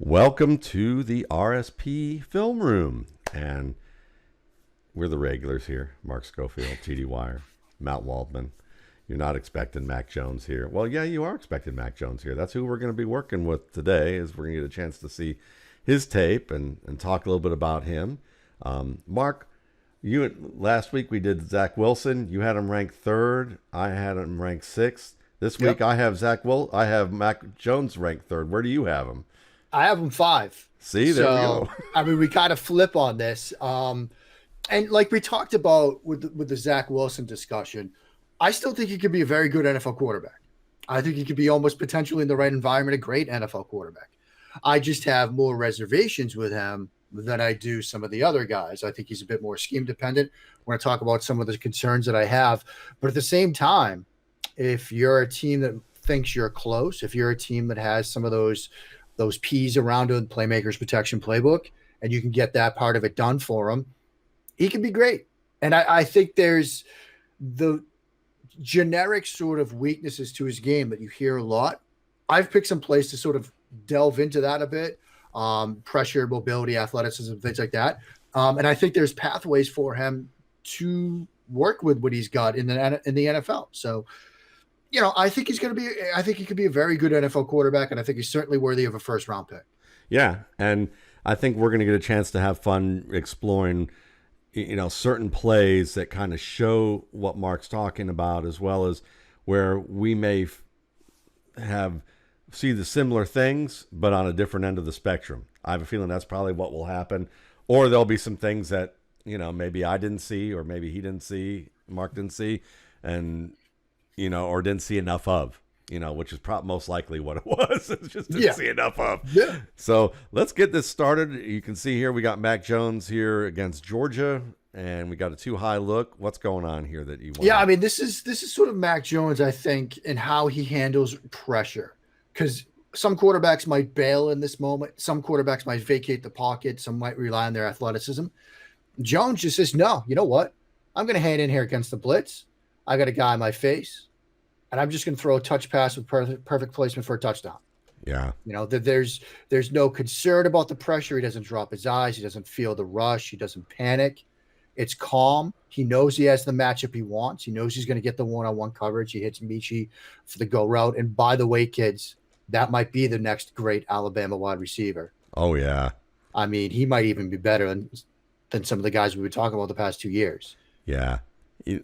Welcome to the RSP film room. And we're the regulars here. Mark Schofield, TD Wire, Matt Waldman. You're not expecting Mac Jones here. Well, yeah, you are expecting Mac Jones here. That's who we're going to be working with today, is we're going to get a chance to see his tape and talk a little bit about him. Mark, last week we did Zach Wilson. You had him ranked third. I had him ranked sixth. This week I have Mac Jones ranked third. Where do you have him? I have him 5. See, there we go. I mean, we kind of flip on this. And like we talked about with the Zach Wilson discussion, I still think he could be a very good NFL quarterback. I think he could be almost potentially in the right environment, a great NFL quarterback. I just have more reservations with him than I do some of the other guys. I think he's a bit more scheme dependent. We're going to talk about some of the concerns that I have. But at the same time, if you're a team that thinks you're close, if you're a team that has some of those P's around it, playmakers protection playbook, and you can get that part of it done for him, he can be great. And I think there's the generic sort of weaknesses to his game that you hear a lot. I've picked some plays to sort of delve into that a bit. Pressure, mobility, athleticism, things like that. And I think there's pathways for him to work with what he's got in the NFL. So, I think he could be a very good NFL quarterback, and I think he's certainly worthy of a first-round pick. Yeah, and I think we're going to get a chance to have fun exploring, certain plays that kind of show what Mark's talking about, as well as where we may see the similar things, but on a different end of the spectrum. I have a feeling that's probably what will happen, or there'll be some things that maybe I didn't see, or maybe he didn't see, Mark didn't see, and or didn't see enough of, which is most likely what it was. It's just didn't see enough of. Yeah. So let's get this started. You can see here we got Mac Jones here against Georgia, and we got a too high look. What's going on here that you want? Yeah, I mean, this is sort of Mac Jones, I think, and how he handles pressure. Because some quarterbacks might bail in this moment. Some quarterbacks might vacate the pocket. Some might rely on their athleticism. Jones just says, no, you know what? I'm going to hand in here against the blitz. I got a guy in my face, and I'm just going to throw a touch pass with perfect placement for a touchdown. Yeah. There's no concern about the pressure. He doesn't drop his eyes. He doesn't feel the rush. He doesn't panic. It's calm. He knows he has the matchup he wants. He knows he's going to get the one-on-one coverage. He hits Michi for the go route. And by the way, kids, that might be the next great Alabama wide receiver. Oh, yeah. I mean, he might even be better than some of the guys we've been talking about the past 2 years. Yeah.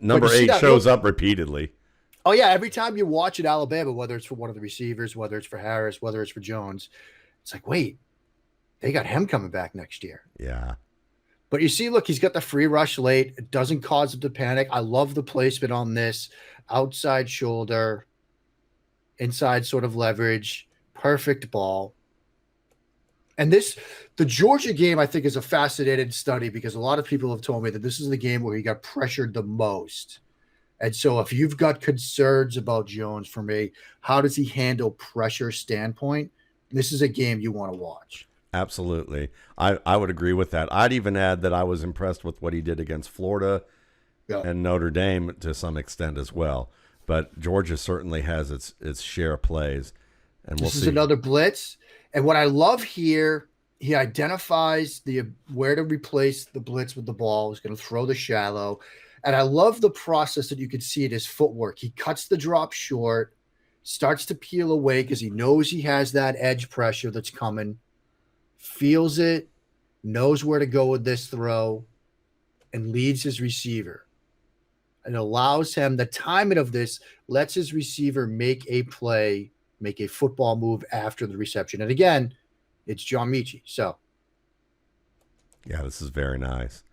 Number 8 shows up repeatedly. Oh, yeah. Every time you watch at Alabama, whether it's for one of the receivers, whether it's for Harris, whether it's for Jones, it's like, wait, they got him coming back next year. Yeah. But you see, look, he's got the free rush late. It doesn't cause him to panic. I love the placement on this. Outside shoulder, inside sort of leverage, perfect ball. And the Georgia game, I think, is a fascinating study because a lot of people have told me that this is the game where he got pressured the most. And so if you've got concerns about Jones, for me, how does he handle pressure standpoint? This is a game you want to watch. Absolutely. I would agree with that. I'd even add that I was impressed with what he did against Florida and Notre Dame to some extent as well. But Georgia certainly has its share of plays. And this is another blitz. And what I love here, he identifies where to replace the blitz with the ball. He's going to throw the shallow. And I love the process that you can see in his footwork. He cuts the drop short, starts to peel away because he knows he has that edge pressure that's coming, feels it, knows where to go with this throw, and leads his receiver. And allows him, the timing of this lets his receiver make a play, make a football move after the reception. And again, it's John Michi. So, yeah, this is very nice.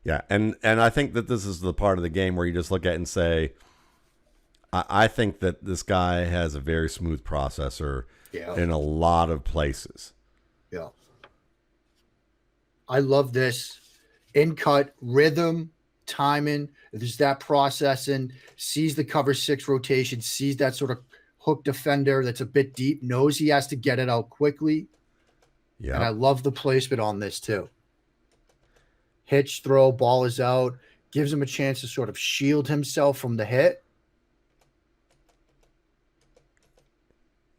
Yeah, and I think that this is the part of the game where you just look at it and say, I think that this guy has a very smooth processor in a lot of places. Yeah. I love this. In-cut, rhythm, timing. There's that processing, sees the cover 6 rotation, sees that sort of hook defender that's a bit deep, knows he has to get it out quickly. Yeah. And I love the placement on this too. Hitch throw, ball is out, gives him a chance to sort of shield himself from the hit.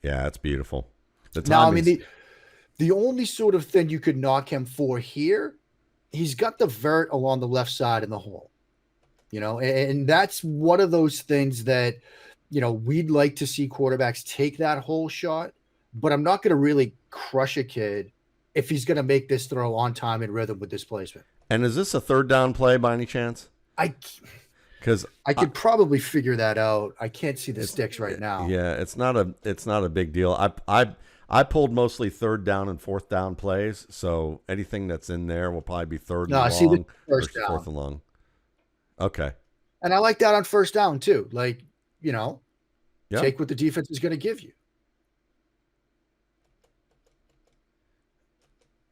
Yeah, it's beautiful. Now, I mean, The only sort of thing you could knock him for here, he's got the vert along the left side in the hole, and that's one of those things that, we'd like to see quarterbacks take that hole shot, but I'm not going to really crush a kid if he's going to make this throw on time and rhythm with displacement. And is this a third down play by any chance? Because I could probably figure that out. I can't see the sticks right now. Yeah, it's not a big deal. I pulled mostly third down and fourth down plays, so anything that's in there will probably be third and long. I see the first down. Fourth and long. Okay. And I like that on first down too. Like, Yep. take what the defense is going to give you.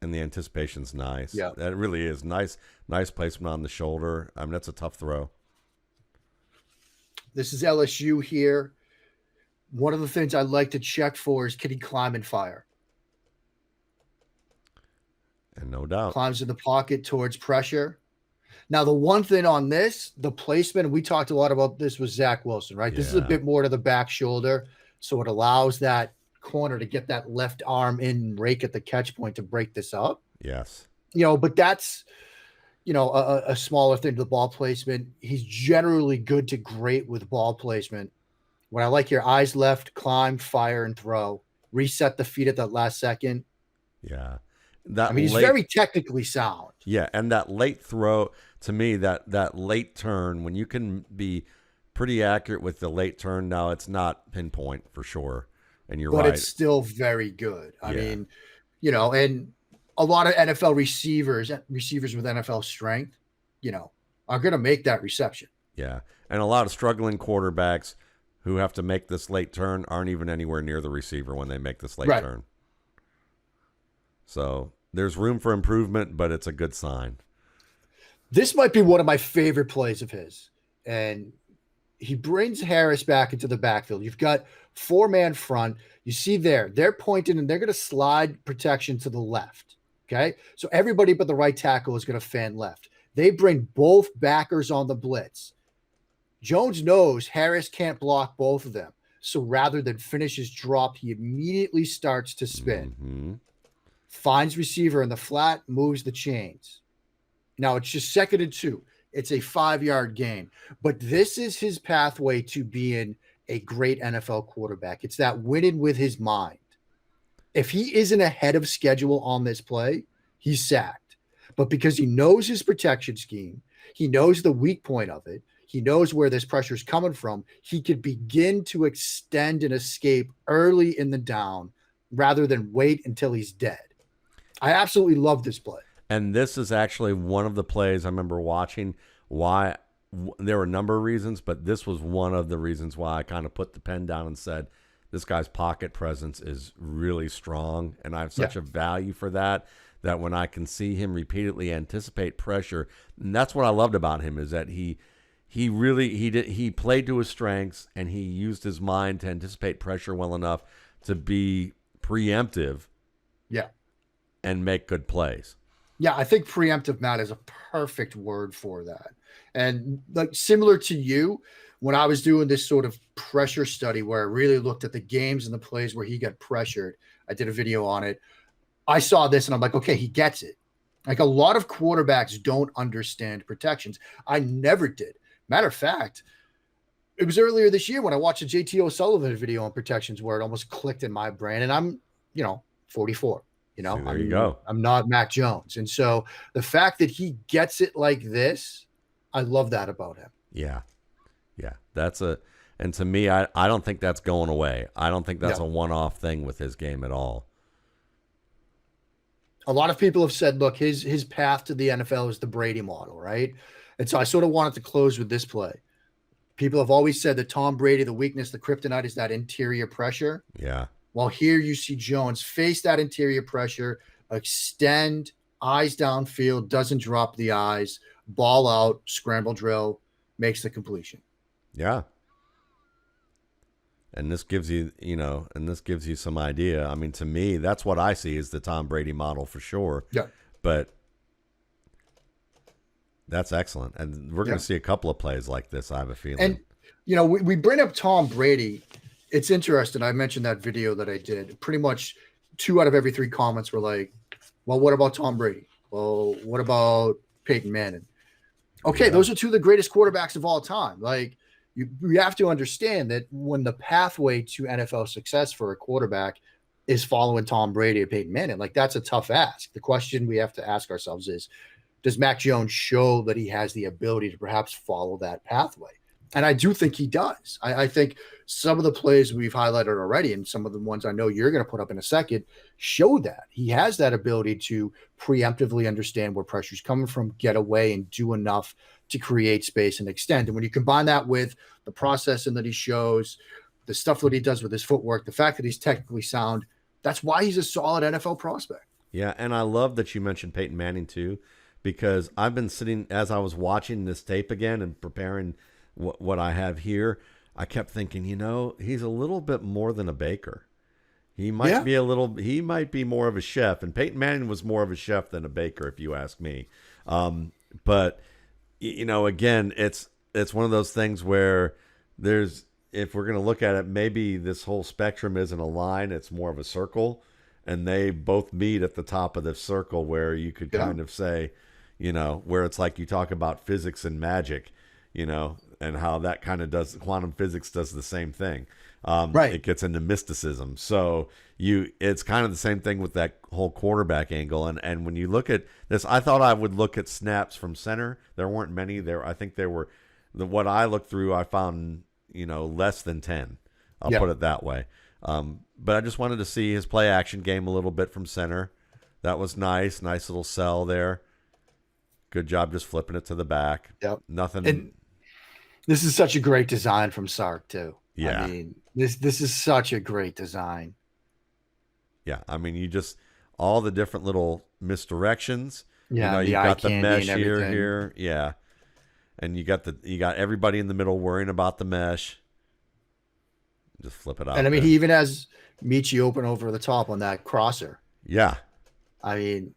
And the anticipation's nice. Yeah. That really is nice. Nice placement on the shoulder. I mean, that's a tough throw. This is LSU here. One of the things I like to check for is, can he climb and fire? And no doubt. Climbs in the pocket towards pressure. Now, the one thing on this, the placement, we talked a lot about this with Zach Wilson, right? This is a bit more to the back shoulder, so it allows that corner to get that left arm in, rake at the catch point to break this up. Yes. But that's, a smaller thing to the ball placement. He's generally good to great with ball placement. When I like your eyes left, climb, fire, and throw, reset the feet at that last second. Yeah. He's very technically sound. Yeah, and that late throw, to me, that late turn, when you can be pretty accurate with the late turn, now it's not pinpoint for sure. And you're right. But it's still very good. I mean, and a lot of NFL receivers with NFL strength, are going to make that reception. Yeah. And a lot of struggling quarterbacks who have to make this late turn aren't even anywhere near the receiver when they make this late turn. So there's room for improvement, but it's a good sign. This might be one of my favorite plays of his. And he brings Harris back into the backfield. You've got 4-man front. You see they're pointing and they're going to slide protection to the left. Okay. So everybody but the right tackle is going to fan left. They bring both backers on the blitz. Jones knows Harris can't block both of them. So rather than finish his drop, he immediately starts to spin, finds receiver in the flat, moves the chains. Now it's just 2nd and 2. It's a 5-yard gain, but this is his pathway to being a great NFL quarterback. It's that winning with his mind. If he isn't ahead of schedule on this play, he's sacked. But because he knows his protection scheme, he knows the weak point of it, he knows where this pressure is coming from, he could begin to extend and escape early in the down rather than wait until he's dead. I absolutely love this play. And this is actually one of the plays I remember watching. Why there were a number of reasons, but this was one of the reasons why I kind of put the pen down and said, this guy's pocket presence is really strong, and I have such a value for that when I can see him repeatedly anticipate pressure, and that's what I loved about him, is that he played to his strengths, and he used his mind to anticipate pressure well enough to be preemptive, and make good plays. Yeah, I think preemptive, Matt, is a perfect word for that. And like similar to you, when I was doing this sort of pressure study where I really looked at the games and the plays where he got pressured, I did a video on it. I saw this and I'm like, okay, he gets it. Like a lot of quarterbacks don't understand protections. I never did. Matter of fact, it was earlier this year when I watched a JT O'Sullivan video on protections where it almost clicked in my brain. And I'm, 44. There you go. I'm not Mac Jones. And so the fact that he gets it like this, I love that about him. Yeah. Yeah. And to me, I don't think that's going away. I don't think that's a one-off thing with his game at all. A lot of people have said, look, his path to the NFL is the Brady model, right? And so I sort of wanted to close with this play. People have always said that Tom Brady, the weakness, the kryptonite is that interior pressure. Yeah. Well, here you see Jones face that interior pressure, extend, eyes downfield, doesn't drop the eyes, ball out, scramble drill, makes the completion. Yeah. And this gives you, some idea. I mean, to me, that's what I see as the Tom Brady model for sure. Yeah. But that's excellent. And we're going to see a couple of plays like this, I have a feeling. And, we bring up Tom Brady. It's interesting. I mentioned that video that I did. Pretty much 2 out of every 3 comments were like, well, what about Tom Brady? Well, what about Peyton Manning? Okay, those are 2 of the greatest quarterbacks of all time. Like, you have to understand that when the pathway to NFL success for a quarterback is following Tom Brady or Peyton Manning, like, that's a tough ask. The question we have to ask ourselves is, does Mac Jones show that he has the ability to perhaps follow that pathway? And I do think he does. I think some of the plays we've highlighted already, and some of the ones I know you're going to put up in a second, show that he has that ability to preemptively understand where pressure's coming from, get away, and do enough to create space and extend. And when you combine that with the processing that he shows, the stuff that he does with his footwork, the fact that he's technically sound, that's why he's a solid NFL prospect. Yeah, and I love that you mentioned Peyton Manning too, because I've been sitting, as I was watching this tape again and preparing what I have here, I kept thinking, he's a little bit more than a baker. He might be he might be more of a chef, and Peyton Manning was more of a chef than a baker, if you ask me. But again, it's one of those things where if we're going to look at it, maybe this whole spectrum isn't a line, it's more of a circle, and they both meet at the top of the circle where you could kind of say, where it's like you talk about physics and magic, and how that kind of quantum physics does the same thing. Right. It gets into mysticism. So it's kind of the same thing with that whole quarterback angle. And when you look at this, I thought I would look at snaps from center. There weren't many there. I think there were what I looked through, I found, less than 10. I'll put it that way. But I just wanted to see his play action game a little bit from center. That was nice. Nice little sell there. Good job just flipping it to the back. Yep. Nothing. And this is such a great design from Sark too. Yeah. I mean, this is such a great design. Yeah. I mean, you just, all the different little misdirections. Yeah. You got the mesh here. Yeah. And you got everybody in the middle worrying about the mesh. Just flip it out. And I mean, he even has Michi open over the top on that crosser. Yeah. I mean,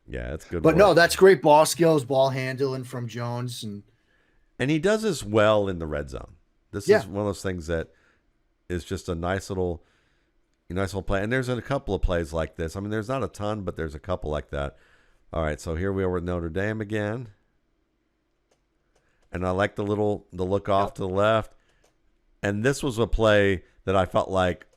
yeah, it's good. But no, that's great ball skills, ball handling from Jones. And he does this well in the red zone. This is one of those things that is just a nice little play. And there's a couple of plays like this. I mean, there's not a ton, but there's a couple like that. All right, so here we are with Notre Dame again. And I like the look off to the left. And this was a play that I felt like,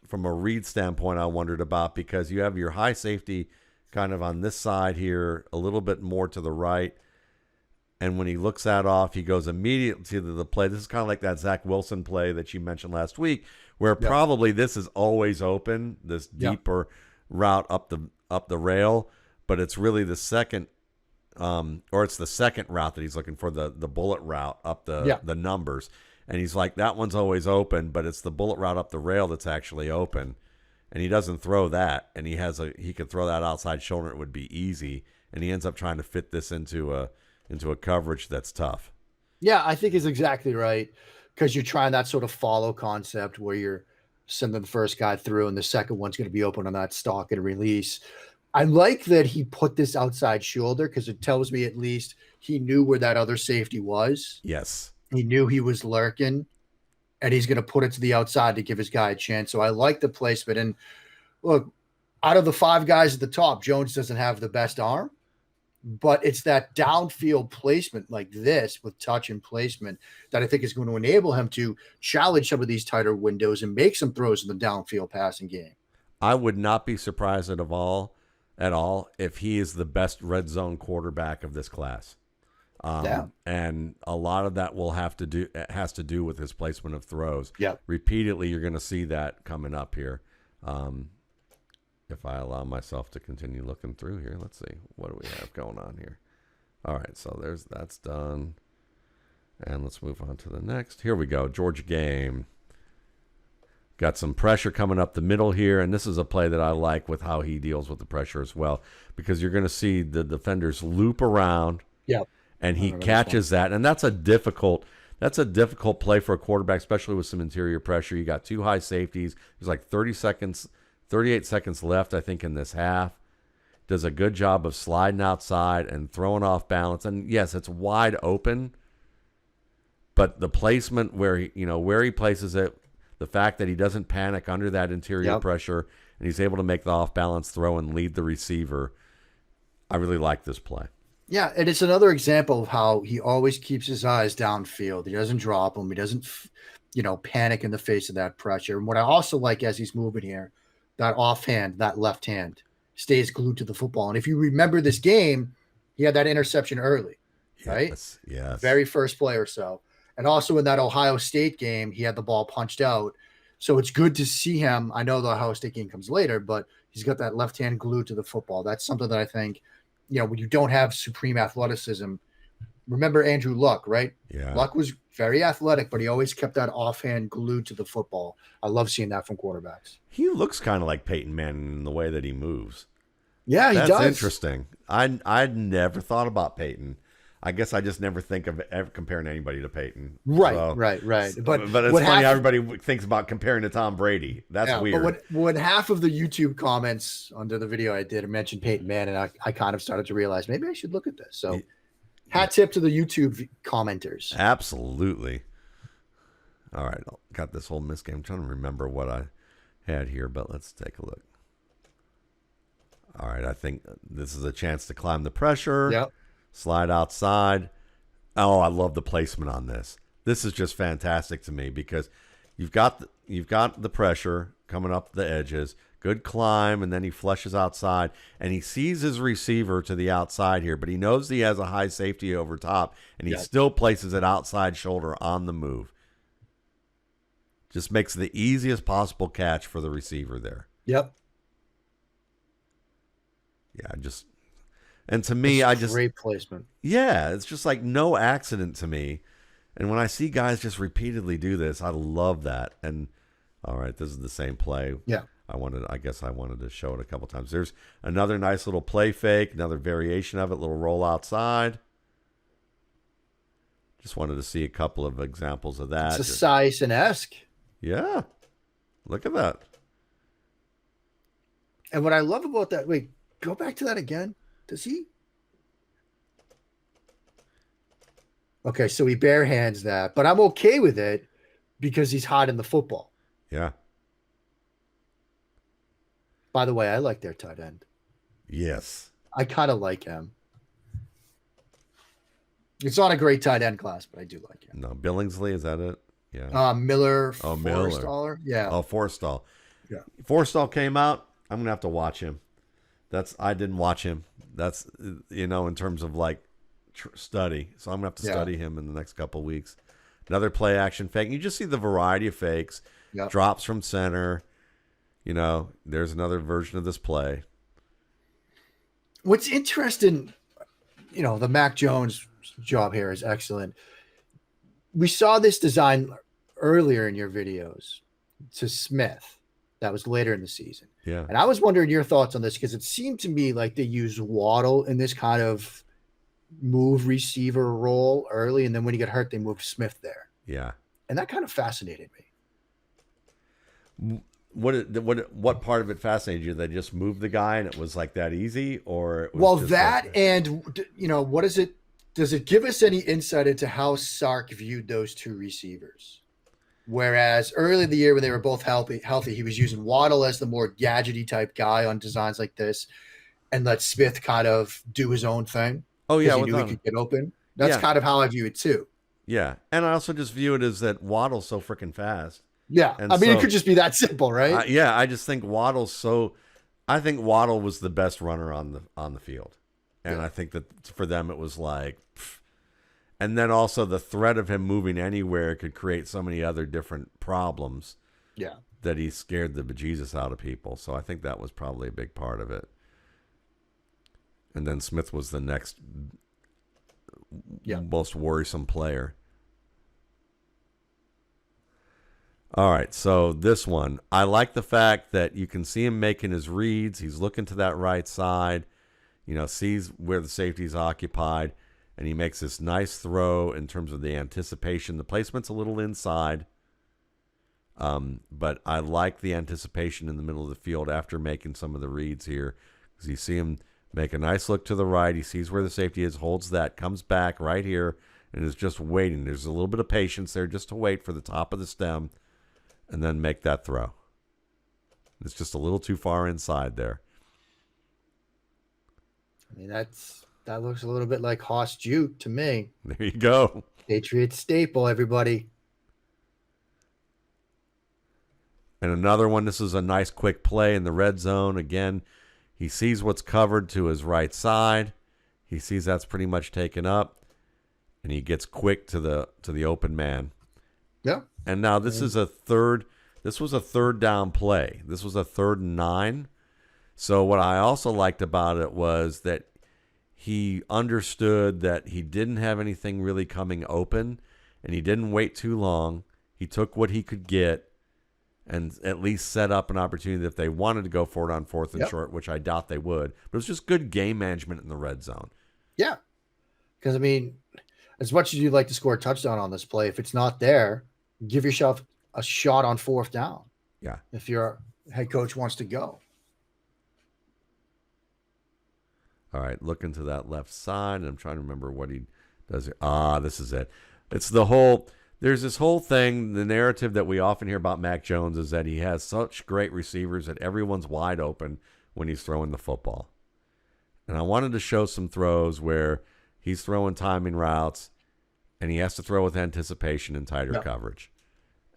from a read standpoint, I wondered about, because you have your high safety kind of on this side here, a little bit more to the right. And when he looks that off, he goes immediately to the play. This is kind of like that Zach Wilson play that you mentioned last week, where probably this is always open, this deeper route up the rail, but it's really the second, or it's the second route that he's looking for, the bullet route up the numbers. And he's like, that one's always open, but it's the bullet route up the rail that's actually open. And he doesn't throw that, and he could throw that outside shoulder, it would be easy. And he ends up trying to fit this into a coverage that's tough. Yeah, I think he's exactly right, because you're trying that sort of follow concept where you're sending the first guy through and the second one's going to be open on that stalk and release. I like that he put this outside shoulder, because it tells me at least he knew where that other safety was. Yes. He knew he was lurking, and he's going to put it to the outside to give his guy a chance. So I like the placement. And look, out of the 5 guys at the top, Jones doesn't have the best arm, but it's that downfield placement like this with touch and placement that I think is going to enable him to challenge some of these tighter windows and make some throws in the downfield passing game. I would not be surprised at all if he is the best red zone quarterback of this class. And a lot of that has to do with his placement of throws. Yeah. Repeatedly, you're going to see that coming up here. If I allow myself to continue looking through here, let's see, what do we have going on here? All right, so that's done. And let's move on to the next. Here we go, Georgia game. Got some pressure coming up the middle here, and this is a play that I like with how he deals with the pressure as well, because you're going to see the defenders loop around. Yeah. And he catches that, and that's a difficult play for a quarterback, especially with some interior pressure. You got 2 high safeties. There's like 38 seconds left, I think, in this half. Does a good job of sliding outside and throwing off balance. And yes, it's wide open, but the placement where he places it, The fact that he doesn't panic under that interior pressure and he's able to make the off-balance throw and lead the receiver. I really like this play. Yeah, and it's another example of how he always keeps his eyes downfield. He doesn't drop them. He doesn't, panic in the face of that pressure. And what I also like as he's moving here, that offhand, that left hand stays glued to the football. And if you remember this game, he had that interception early, right? Yes. Very first play or so. And also in that Ohio State game, he had the ball punched out. So it's good to see him. I know the Ohio State game comes later, but he's got that left hand glued to the football. That's something that I think, when you don't have supreme athleticism, remember Andrew Luck, right? Yeah. Luck was very athletic, but he always kept that offhand glued to the football. I love seeing that from quarterbacks. He looks kind of like Peyton Manning in the way that he moves. Yeah, he does. That's interesting. I'd never thought about Peyton. I guess I just never think of ever comparing anybody to Peyton. Right, so, right. But it's funny how everybody thinks about comparing to Tom Brady. That's weird. But when half of the YouTube comments under the video I did mentioned Peyton Manning, I kind of started to realize maybe I should look at this. So hat tip to the YouTube commenters. Absolutely. All right. Got this whole miss game. I'm trying to remember what I had here, but let's take a look. All right. I think this is a chance to climb the pressure. Yep. Slide outside. Oh, I love the placement on this. This is just fantastic to me because you've got the pressure coming up the edges, good climb, and then he flushes outside, and he sees his receiver to the outside here, but he knows he has a high safety over top, and he still places it outside shoulder on the move. Just makes the easiest possible catch for the receiver there. Yep. Yeah, and to me, great placement. Yeah, it's just like no accident to me. And when I see guys just repeatedly do this, I love that. And all right, this is the same play. Yeah. I guess I wanted to show it a couple times. There's another nice little play fake, another variation of it, little roll outside. Just wanted to see a couple of examples of that. It's a Sison-esque. Yeah. Look at that. And what I love about that, wait, go back to that again. Does he? Okay, so he bare hands that, but I'm okay with it because he's hot in the football. Yeah. By the way, I like their tight end. Yes. I kind of like him. It's not a great tight end class, but I do like him. No, Billingsley, is that it? Yeah. Miller. Oh, Forrestaller. Yeah. Oh, Forrestall. Yeah. Forrestall came out. I'm gonna have to watch him. I didn't watch him. That's in terms of like study. So I'm gonna have to study him in the next couple of weeks. Another play action fake. You just see the variety of fakes. Yep. Drops from center. There's another version of this play. What's interesting, the Mac Jones job here is excellent. We saw this design earlier in your videos to Smith. That was later in the season. Yeah. And I was wondering your thoughts on this because it seemed to me like they used Waddle in this kind of move receiver role early. And then when he got hurt, they moved Smith there. Yeah. And that kind of fascinated me. What part of it fascinated you? They just moved the guy and it was like that easy, or it was what is it? Does it give us any insight into how Sark viewed those two receivers? Whereas early in the year when they were both healthy, he was using Waddle as the more gadgety type guy on designs like this, and let Smith kind of do his own thing. Oh yeah, he knew he could get open. That's kind of how I view it too. Yeah, and I also just view it as that Waddle's so freaking fast. Yeah, and it could just be that simple, right? I just think I think Waddle was the best runner on the field, and I think that for them it was like, and then also the threat of him moving anywhere could create so many other different problems. Yeah, that he scared the bejesus out of people. So I think that was probably a big part of it. And then Smith was the next most worrisome player. All right, so this one, I like the fact that you can see him making his reads. He's looking to that right side, sees where the safety's occupied, and he makes this nice throw in terms of the anticipation. The placement's a little inside, but I like the anticipation in the middle of the field after making some of the reads here, because you see him make a nice look to the right. He sees where the safety is, holds that, comes back right here, and is just waiting. There's a little bit of patience there just to wait for the top of the stem. and then make that throw. It's just a little too far inside there. I mean, that looks a little bit like Haas juke to me. There you go. Patriots staple, everybody. And another one, this is a nice quick play in the red zone. Again, he sees what's covered to his right side. He sees that's pretty much taken up, and he gets quick to the open man. Yeah. And now this was a third down play. This was a 3rd and 9. So what I also liked about it was that he understood that he didn't have anything really coming open, and he didn't wait too long. He took what he could get and at least set up an opportunity that if they wanted to go for it on 4th and short, which I doubt they would. But it was just good game management in the red zone. Yeah. Because, I mean, as much as you'd like to score a touchdown on this play, if it's not there, give yourself a shot on 4th down. Yeah. If your head coach wants to go. All right, looking to that left side, and I'm trying to remember what he does here. This is it. There's this whole thing, the narrative that we often hear about Mac Jones is that he has such great receivers that everyone's wide open when he's throwing the football. And I wanted to show some throws where he's throwing timing routes, and he has to throw with anticipation and tighter coverage.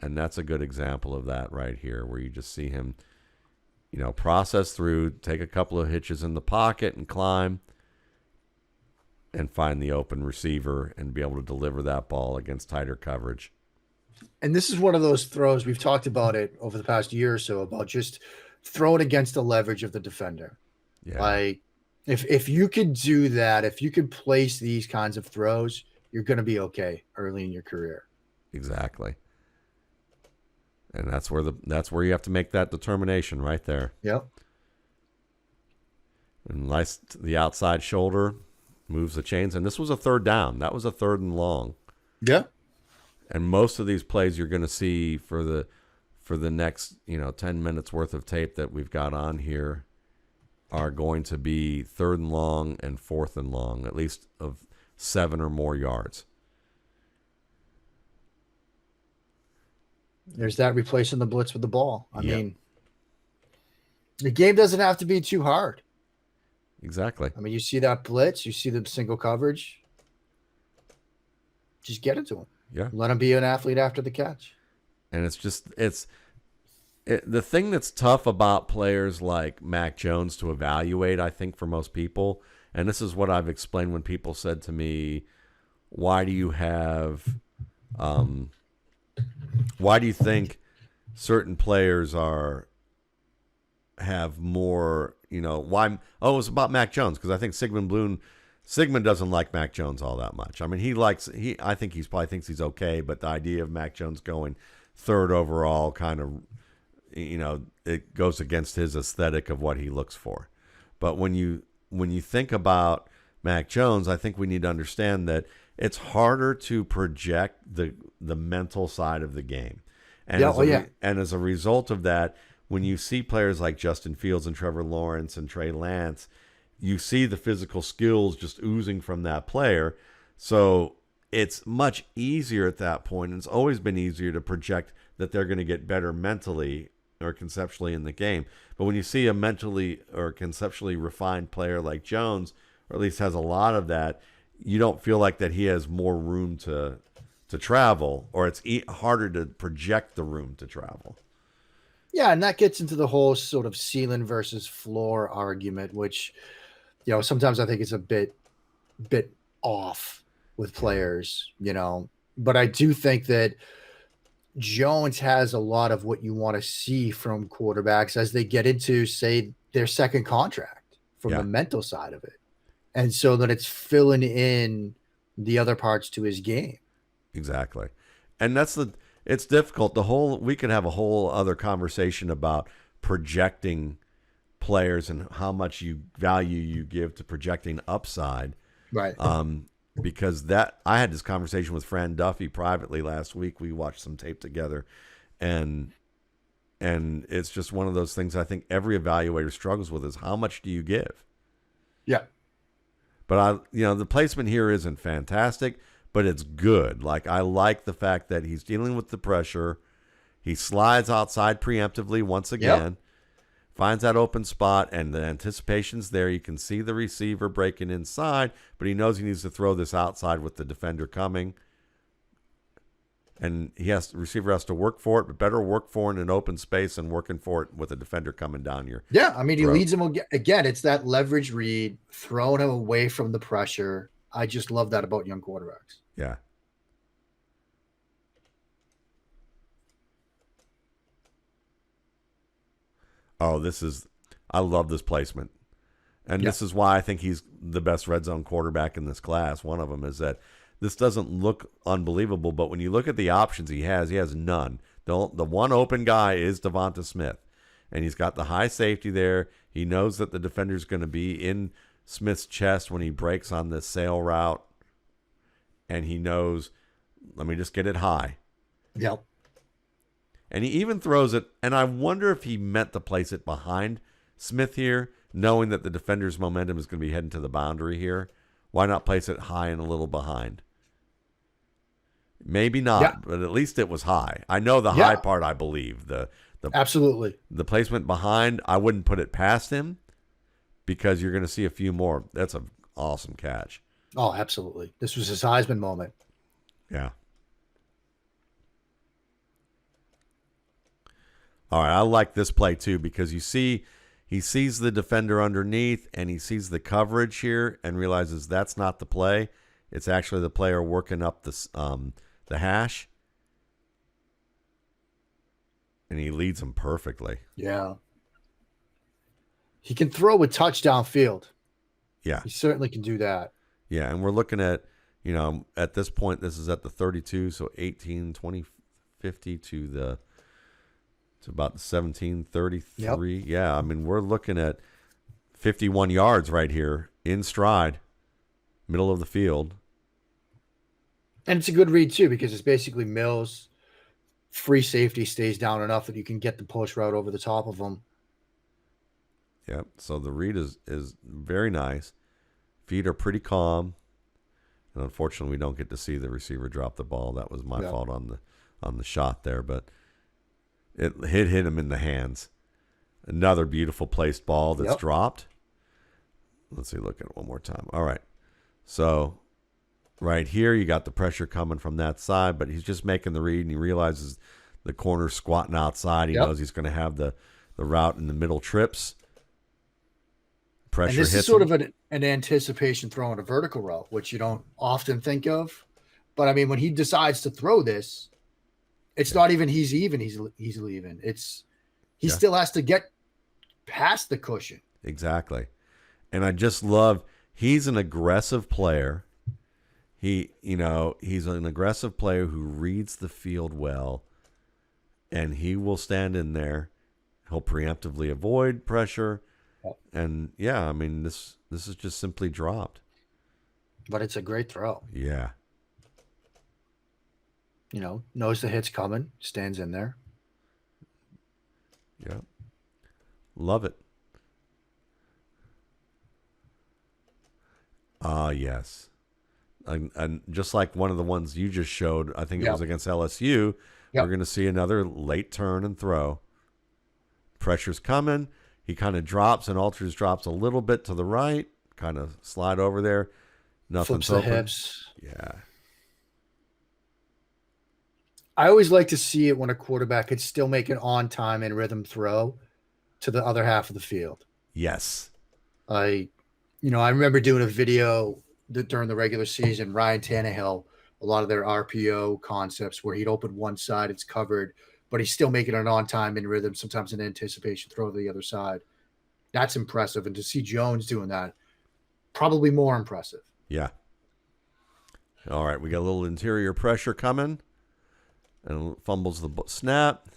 And that's a good example of that right here, where you just see him, process through, take a couple of hitches in the pocket and climb and find the open receiver and be able to deliver that ball against tighter coverage. And this is one of those throws, we've talked about it over the past year or so, about just throw it against the leverage of the defender. Yeah. Like, if you could do that, if you could place these kinds of throws, you're going to be okay early in your career. Exactly. And that's where you have to make that determination right there. Yep. And nice, the outside shoulder moves the chains. And this was a 3rd down. That was a 3rd and long. Yeah. And most of these plays you're going to see for the next 10 minutes worth of tape that we've got on here are going to be 3rd and long and 4th and long, at least of 7 or more yards. There's that replacing the blitz with the ball. I mean, the game doesn't have to be too hard. Exactly. I mean, you see that blitz, you see the single coverage. Just get it to him. Yeah. Let him be an athlete after the catch. And the thing that's tough about players like Mac Jones to evaluate, I think, for most people, and this is what I've explained when people said to me, why do you think certain players have more, why? Oh, it was about Mac Jones, because I think Sigmund doesn't like Mac Jones all that much. I mean, I think he probably thinks he's okay, but the idea of Mac Jones going 3rd overall kind of, it goes against his aesthetic of what he looks for. But when you think about Mac Jones, I think we need to understand that it's harder to project the mental side of the game. And and as a result of that, when you see players like Justin Fields and Trevor Lawrence and Trey Lance, you see the physical skills just oozing from that player. So it's much easier at that point, and it's always been easier to project that they're going to get better mentally or conceptually in the game. But when you see a mentally or conceptually refined player like Jones, or at least has a lot of that, you don't feel like that he has more room to travel, or it's harder to project the room to travel. Yeah, and that gets into the whole sort of ceiling versus floor argument, which, sometimes I think is a bit off with players, But I do think that Jones has a lot of what you want to see from quarterbacks as they get into, say, their second contract from the mental side of it. And so that it's filling in the other parts to his game. Exactly. And it's difficult. We could have a whole other conversation about projecting players and how much value you give to projecting upside. Right. Because I had this conversation with Fran Duffy privately last week. We watched some tape together, and it's just one of those things I think every evaluator struggles with is how much do you give? Yeah. But the placement here isn't fantastic, but it's good. Like, I like the fact that he's dealing with the pressure. He slides outside preemptively once again, finds that open spot, and the anticipation's there. You can see the receiver breaking inside, but he knows he needs to throw this outside with the defender coming. And the receiver has to work for it, but better work for it in an open space and working for it with a defender coming down your Yeah, I mean, he leads him again. It's that leverage read, throwing him away from the pressure. I just love that about young quarterbacks. Yeah. Oh, I love this placement. And this is why I think he's the best red zone quarterback in this class. One of them is that this doesn't look unbelievable, but when you look at the options he has none. The one open guy is Devonta Smith, and he's got the high safety there. He knows that the defender's going to be in Smith's chest when he breaks on this sail route, and he knows, let me just get it high. Yep. And he even throws it, and I wonder if he meant to place it behind Smith here, knowing that the defender's momentum is going to be heading to the boundary here. Why not place it high and a little behind? Maybe not, but at least it was high. I know the high part, I believe. Absolutely. The placement behind, I wouldn't put it past him because you're going to see a few more. That's an awesome catch. Oh, absolutely. This was his Heisman moment. Yeah. All right, I like this play too because he sees the defender underneath and he sees the coverage here and realizes that's not the play. It's actually the player working up the hash, and he leads him perfectly. Yeah. He can throw a touchdown field. Yeah. He certainly can do that. Yeah, and we're looking at, at this point, this is at the 32, so 18, 20, 50 to about 17, 33. Yep. Yeah, I mean, we're looking at 51 yards right here in stride, middle of the field. And it's a good read, too, because it's basically Mills. Free safety stays down enough that you can get the push route over the top of him. Yep, so the read is very nice. Feet are pretty calm. And unfortunately, we don't get to see the receiver drop the ball. That was my fault on the shot there, but it hit him in the hands. Another beautiful placed ball that's dropped. Let's see, look at it one more time. All right. So right here, you got the pressure coming from that side, but he's just making the read, and he realizes the corner's squatting outside. He knows he's going to have the route in the middle trips. Pressure and this hits is sort him. of an anticipation throwing a vertical route, which you don't often think of. But, I mean, when he decides to throw this, it's not even he's leaving. It's he still has to get past the cushion. Exactly. And I just love, he's an aggressive player. He's an aggressive player who reads the field well, and he will stand in there. He'll preemptively avoid pressure. And I mean, this is just simply dropped. But it's a great throw. Yeah. Knows the hit's coming, stands in there. Yeah. Love it. Yes. And just like one of the ones you just showed, I think it was against LSU, we're going to see another late turn and throw. Pressure's coming. He kind of drops and drops a little bit to the right, kind of slide over there. Nothing's Flips the open. hips. Yeah. I always like to see it when a quarterback could still make an on-time and rhythm throw to the other half of the field. Yes. I remember doing a video during the regular season, Ryan Tannehill, a lot of their RPO concepts where he'd open one side, it's covered, but he's still making an on-time in rhythm, sometimes an anticipation throw to the other side. That's impressive. And to see Jones doing that, probably more impressive. Yeah. All right, we got a little interior pressure coming. And fumbles the snap,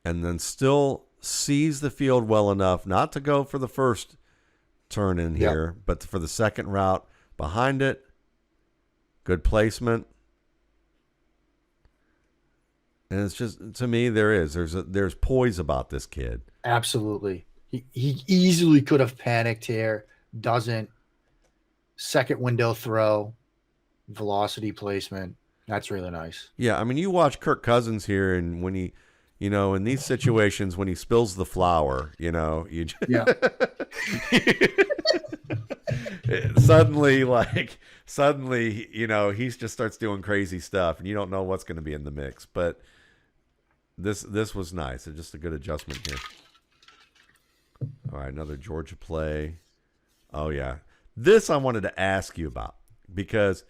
and then still sees the field well enough not to go for the first turn in here, but for the second route behind it. Good placement. And it's just, to me, there's poise about this kid. Absolutely. He easily could have panicked here. Doesn't. Second window throw, velocity placement. That's really nice. Yeah, I mean, you watch Kirk Cousins here, and when he, in these situations, when he spills the flour, you just, Yeah. suddenly, he just starts doing crazy stuff, and you don't know what's going to be in the mix. But this was nice. It's just a good adjustment here. All right, another Georgia play. Oh yeah, this I wanted to ask you about because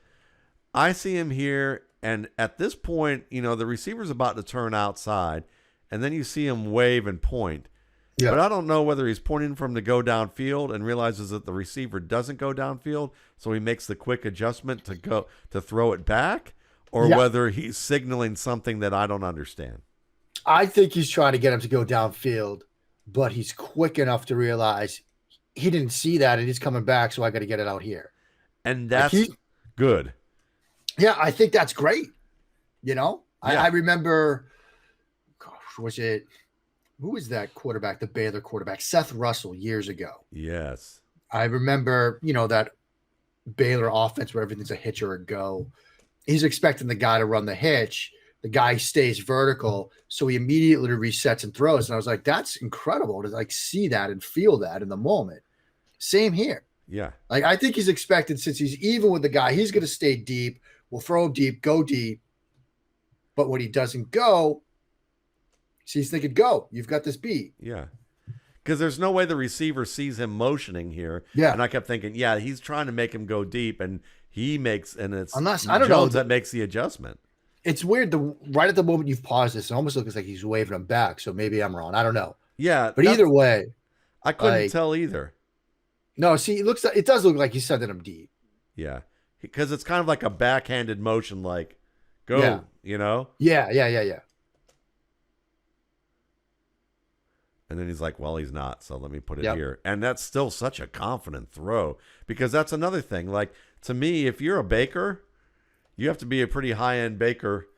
I see him here, and at this point, the receiver's about to turn outside, and then you see him wave and point. Yeah. But I don't know whether he's pointing for him to go downfield and realizes that the receiver doesn't go downfield, so he makes the quick adjustment to throw it back, or whether he's signaling something that I don't understand. I think he's trying to get him to go downfield, but he's quick enough to realize he didn't see that and he's coming back, so I got to get it out here. And that's good. Yeah, I think that's great. Yeah. I remember, who was that quarterback, the Baylor quarterback, Seth Russell, years ago. Yes. I remember, that Baylor offense where everything's a hitch or a go. He's expecting the guy to run the hitch. The guy stays vertical, so he immediately resets and throws. And I was like, that's incredible to see that and feel that in the moment. Same here. Yeah. I think he's expected, since he's even with the guy, he's going to stay deep. We'll throw him deep, go deep. But when he doesn't go, he's thinking, go. You've got this beat. Yeah. Because there's no way the receiver sees him motioning here. Yeah. And I kept thinking, he's trying to make him go deep, and it's I don't know that makes the adjustment. It's weird. Right at the moment you've paused this, it almost looks like he's waving him back. So maybe I'm wrong. I don't know. Yeah. But either way, I couldn't tell either. No, see, it does look like he's sending him deep. Yeah. Because it's kind of like a backhanded motion, like, go, Yeah. Yeah. And then he's like, well, he's not, so let me put it here. And that's still such a confident throw, because that's another thing. Like, to me, if you're a baker, you have to be a pretty high-end baker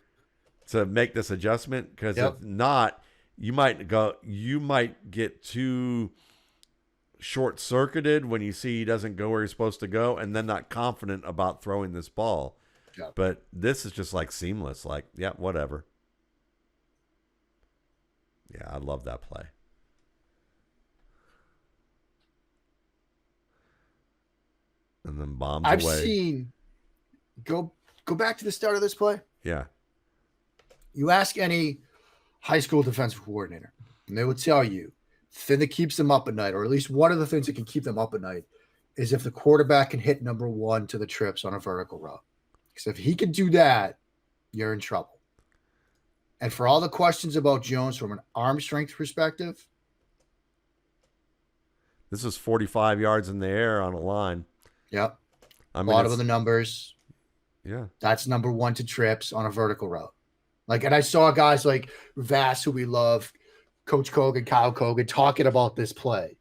to make this adjustment, because if not, you might get too short-circuited when you see he doesn't go where he's supposed to go, and then not confident about throwing this ball. Yep. But this is just like seamless, like, whatever. Yeah, I love that play. And then bombs away. I've seen, go back to the start of this play. Yeah. You ask any high school defensive coordinator, and they would tell you the thing that keeps them up at night, or at least one of the things that can keep them up at night, is if the quarterback can hit number one to the trips on a vertical route. Because if he can do that, you're in trouble. And for all the questions about Jones from an arm strength perspective, this is 45 yards in the air on a line. Yep. I mean, bottom of the numbers. Yeah. That's number one to trips on a vertical route. And I saw guys like Vass, who we love, Coach Kogan, Kyle Kogan, talking about this play.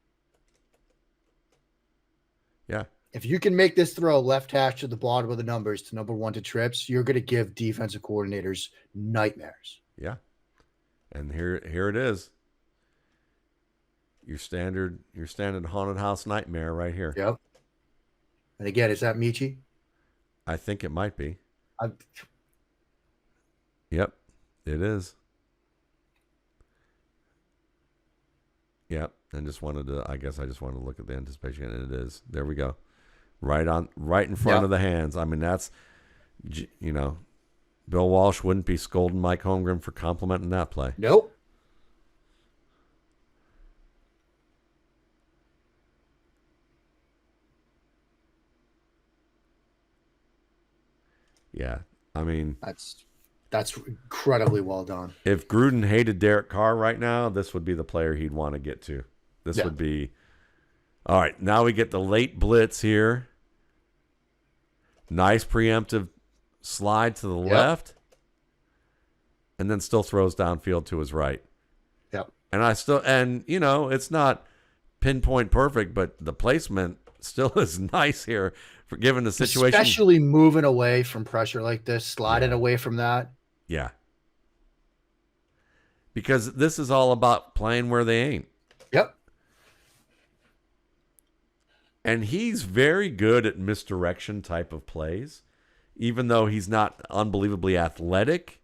Yeah. If you can make this throw left hash to the bottom of the numbers to number one to trips, you're going to give defensive coordinators nightmares. Yeah. And here it is. Your standard haunted house nightmare right here. Yep. And again, is that Michi? I think it might be. Yep, it is. Yep, and I just wanted to look at the anticipation, and it is. There we go. Right in front of the hands. I mean, that's, Bill Walsh wouldn't be scolding Mike Holmgren for complimenting that play. Nope. Yeah, I mean, that's incredibly well done. If Gruden hated Derek Carr right now, this would be the player he'd want to get to. This would be. All right, now we get the late blitz here. Nice preemptive slide to the left, and then still throws downfield to his right. Yep. And it's not pinpoint perfect, but the placement still is nice here for given the situation. Especially moving away from pressure like this, sliding away from that. Yeah. Because this is all about playing where they ain't. Yep. And he's very good at misdirection type of plays. even though he's not unbelievably athletic,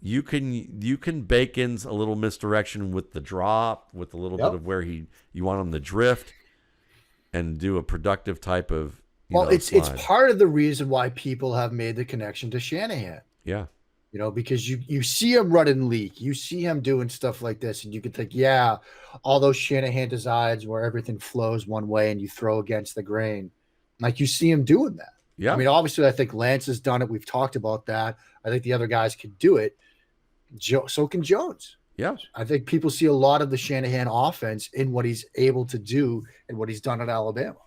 you can bake in a little misdirection with the drop, with a little bit of where you want him to drift, and do a productive type of it's part of the reason why people have made the connection to Shanahan. Yeah. Because you see him running leak, you see him doing stuff like this, and you can think, yeah, all those Shanahan designs where everything flows one way and you throw against the grain, like you see him doing that. Yeah. I mean, obviously, I think Lance has done it. We've talked about that. I think the other guys can do it. So can Jones. Yeah. I think people see a lot of the Shanahan offense in what he's able to do and what he's done at Alabama.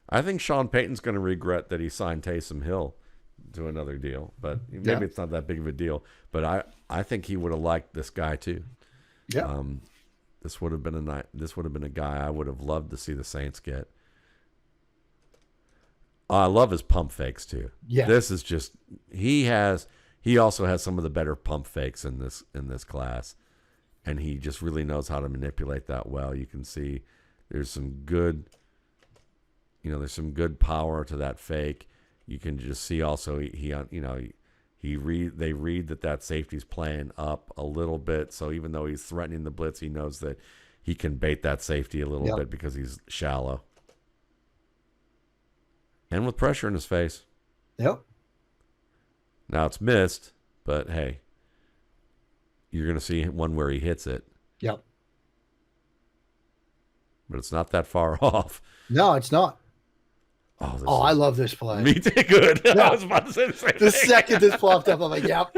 I think Sean Payton's going to regret that he signed Taysom Hill to another deal, but maybe it's not that big of a deal. But I think he would have liked this guy too. Yeah. This would have been a guy I would have loved to see the Saints get. I love his pump fakes too. Yeah. This is just he also has some of the better pump fakes in this class, and he just really knows how to manipulate that well. You can see there's some good power to that fake. You can just see also they read that safety's playing up a little bit. So even though he's threatening the blitz, he knows that he can bait that safety a little bit because he's shallow. And with pressure in his face. Yep. Now it's missed, but hey, you're going to see one where he hits it. Yep. But it's not that far off. No, it's not. I love this play. Me too. Good. Yeah. I was about to say the same thing. The second this popped up, I'm like, yep.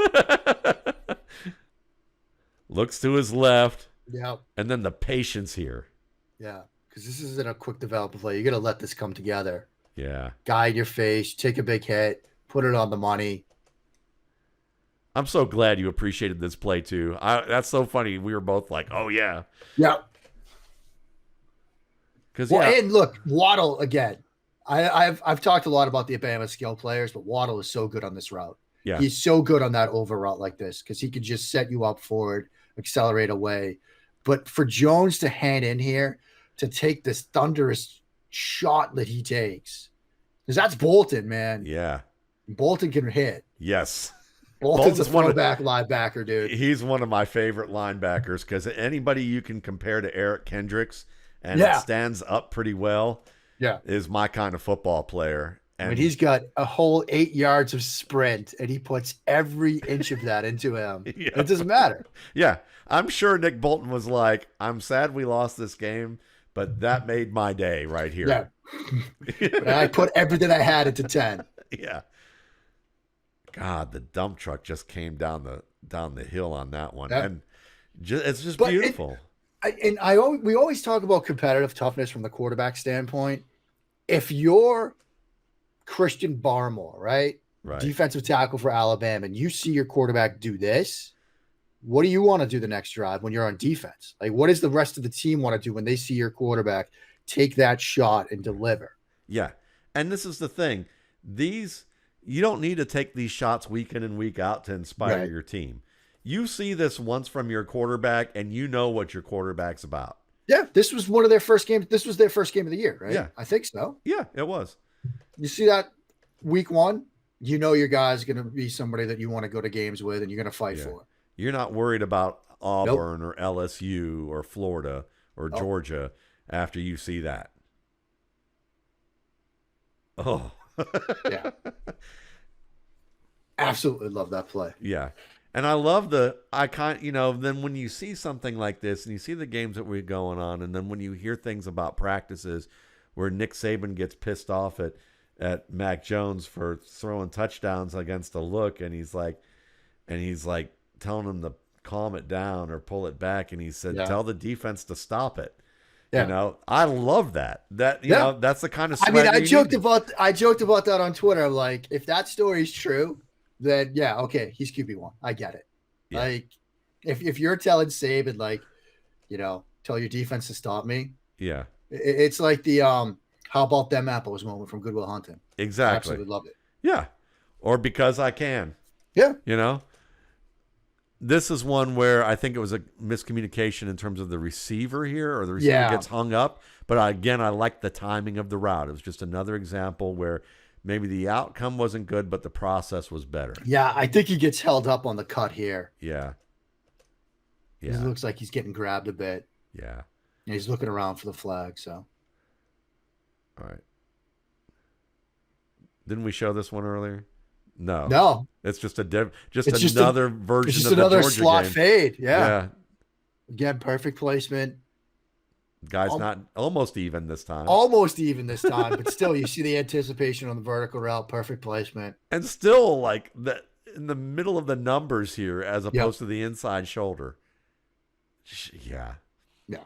Looks to his left. Yep. And then the patience here. Yeah. Because this isn't a quick development play. You got to let this come together. Yeah. Guide your face, take a big hit, put it on the money. I'm so glad you appreciated this play too. That's so funny. We were both like, oh yeah. Yeah. Because and look, Waddle again. I've talked a lot about the Alabama skill players, but Waddle is so good on this route. Yeah. He's so good on that over route like this because he can just set you up forward, accelerate away. But for Jones to hand in here, to take this thunderous shot that he takes, because that's Bolton, man. Yeah. Bolton can hit. Yes. Bolton's a throwback linebacker, dude. He's one of my favorite linebackers because anybody you can compare to Eric Kendricks and it stands up pretty well is my kind of football player. And I mean, he's got a whole 8 yards of sprint, and he puts every inch of that into him. It doesn't matter. Yeah. I'm sure Nick Bolton was like, I'm sad we lost this game, but that made my day right here. Yeah. I put everything I had into 10. Yeah. God, the dump truck just came down the hill on that one. Yeah. And it's just beautiful. We always talk about competitive toughness from the quarterback standpoint. If you're Christian Barmore, right? Defensive tackle for Alabama, and you see your quarterback do this, what do you want to do the next drive when you're on defense? Like, what does the rest of the team want to do when they see your quarterback take that shot and deliver? Yeah. And this is the thing. You don't need to take these shots week in and week out to inspire your team. You see this once from your quarterback, and you know what your quarterback's about. Yeah, this was one of their first games. This was their first game of the year, right? Yeah. I think so. Yeah, it was. You see that week one, you know your guy's going to be somebody that you want to go to games with and you're going to fight for. You're not worried about Auburn or LSU or Florida or Georgia after you see that. Oh. Yeah. Absolutely love that play. Yeah. And I love then when you see something like this and you see the games that we're going on, and then when you hear things about practices where Nick Saban gets pissed off at Mac Jones for throwing touchdowns against a look, and he's like telling him to calm it down or pull it back, and he said, tell the defense to stop it. Yeah. I love that. That's the kind of swag I joked about that on Twitter. I'm like, if that story's true, then okay, he's QB1. I get it. Yeah. Like, if you're telling Saban, like, tell your defense to stop me. Yeah. It's like the how about them apples moment from Good Will Hunting. Exactly. I absolutely loved it. Yeah. Or because I can. Yeah. This is one where I think it was a miscommunication in terms of the receiver here, or the receiver gets hung up. But again, I like the timing of the route. It was just another example where maybe the outcome wasn't good, but the process was better. Yeah, I think he gets held up on the cut here. Yeah. It looks like he's getting grabbed a bit. Yeah. And he's looking around for the flag, so. All right. Didn't we show this one earlier? No. No. It's just another version it's just of another the Georgia slot game. fade. Yeah. Yeah. Again, perfect placement. Guy's not almost even this time. Almost even this time, but still, you see the anticipation on the vertical route, perfect placement. And still, like, in the middle of the numbers here as opposed to the inside shoulder. Yeah. Yeah.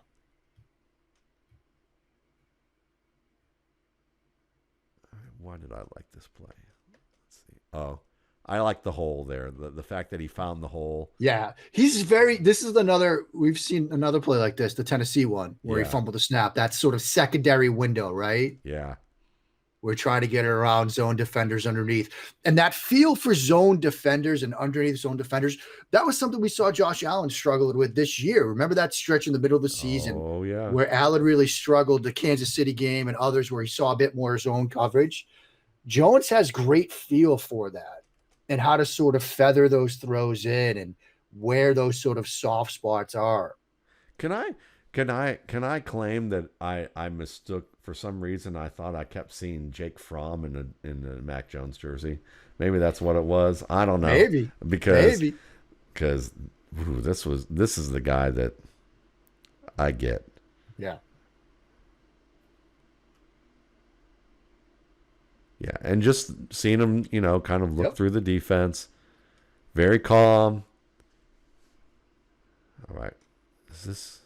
Why did I like this play? Let's see. Oh, I like the hole there. The fact that he found the hole. Yeah. We've seen another play like this, the Tennessee one, where he fumbled the snap. That's sort of secondary window, right? Yeah. We're trying to get it around zone defenders underneath. And that feel for zone defenders and underneath zone defenders, that was something we saw Josh Allen struggle with this year. Remember that stretch in the middle of the season where Allen really struggled, the Kansas City game and others where he saw a bit more zone coverage? Jones has great feel for that and how to sort of feather those throws in and where those sort of soft spots are. Can I claim that I mistook, for some reason I thought I kept seeing Jake Fromm in the Mac Jones jersey. Maybe that's what it was. I don't know. Maybe because this is the guy that I get. Yeah. Yeah, and just seeing him, kind of look through the defense, very calm. All right, is this?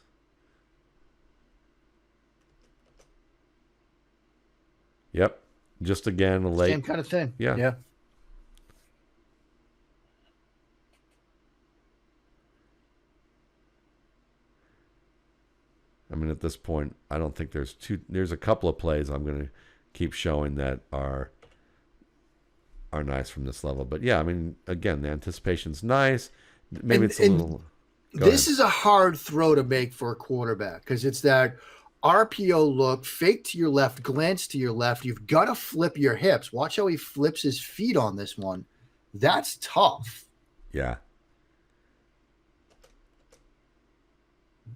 Yep, just again a late. Same kind of thing. Yeah. Yeah. I mean, at this point, I don't think there's a couple of plays I'm going to keep showing that are nice from this level. But yeah, I mean, again, the anticipation's nice. Maybe it's a little. This is a hard throw to make for a quarterback because it's that RPO look, fake to your left, glance to your left. You've got to flip your hips. Watch how he flips his feet on this one. That's tough. Yeah.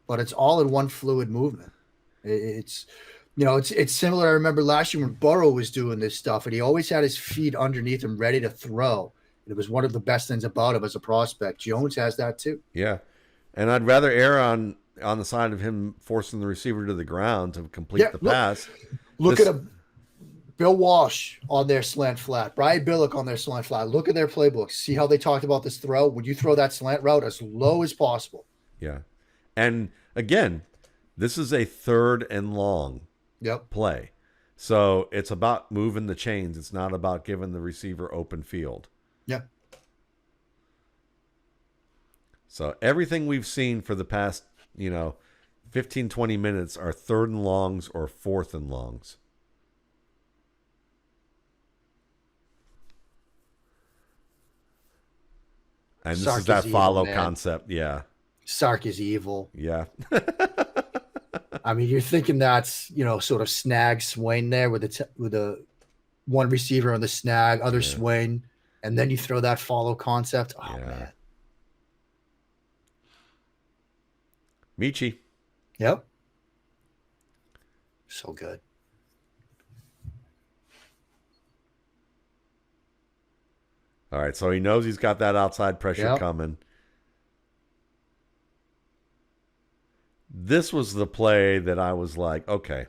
But it's all in one fluid movement. It's similar. I remember last year when Burrow was doing this stuff, and he always had his feet underneath him ready to throw. And it was one of the best things about him as a prospect. Jones has that too. Yeah. And I'd rather err on the side of him forcing the receiver to the ground to complete the pass. Look at him. Bill Walsh on their slant flat. Brian Billick on their slant flat. Look at their playbooks. See how they talked about this throw? Would you throw that slant route as low as possible? Yeah. And again, this is a 3rd and long play. So it's about moving the chains. It's not about giving the receiver open field. Yeah. So everything we've seen for the past, 15, 20 minutes are 3rd and longs or 4th and longs. And this Sark is that is follow evil, man. concept. Yeah. Sark is evil. Yeah. I mean, you're thinking that's, sort of snag swing there with the one receiver on the snag, other swing, and then you throw that follow concept. Oh, man. Michi. Yep. So good. All right, so he knows he's got that outside pressure coming. This was the play that I was like, okay.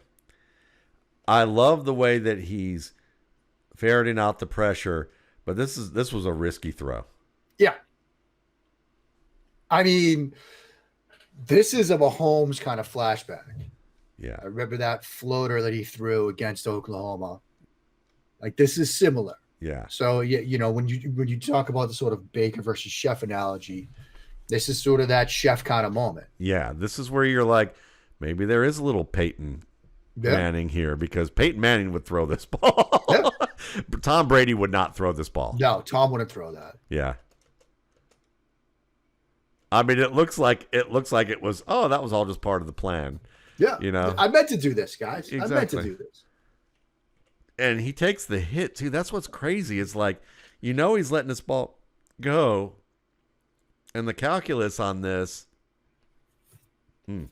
I love the way that he's ferreting out the pressure, but this was a risky throw. Yeah. I mean, this is a Mahomes kind of flashback. Yeah. I remember that floater that he threw against Oklahoma. Like, this is similar. Yeah. So, when you talk about the sort of Baker versus Chef analogy, this is sort of that Chef kind of moment. Yeah. This is where you're like, maybe there is a little Peyton Manning here, because Peyton Manning would throw this ball. Yeah. Tom Brady would not throw this ball. No, Tom wouldn't throw that. Yeah. I mean, it looks like it was, that was all just part of the plan. Yeah. I meant to do this, guys. Exactly. I meant to do this. And he takes the hit too. That's what's crazy. It's like, he's letting this ball go, and the calculus on this, he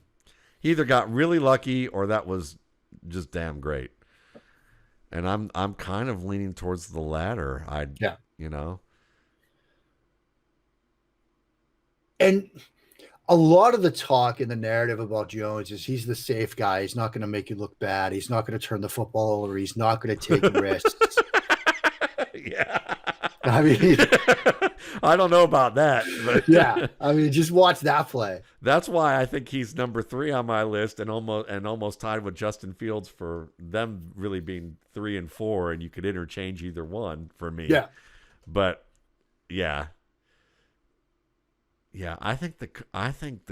either got really lucky or that was just damn great. And I'm kind of leaning towards the latter. And a lot of the talk in the narrative about Jones is he's the safe guy. He's not going to make you look bad. He's not going to turn the football over. He's not going to take risks. Yeah. I mean, I don't know about that, but yeah. I mean, just watch that play. That's why I think he's number 3 on my list, and almost tied with Justin Fields for them really being 3 and 4, and you could interchange either one for me. Yeah. But yeah. Yeah, I think the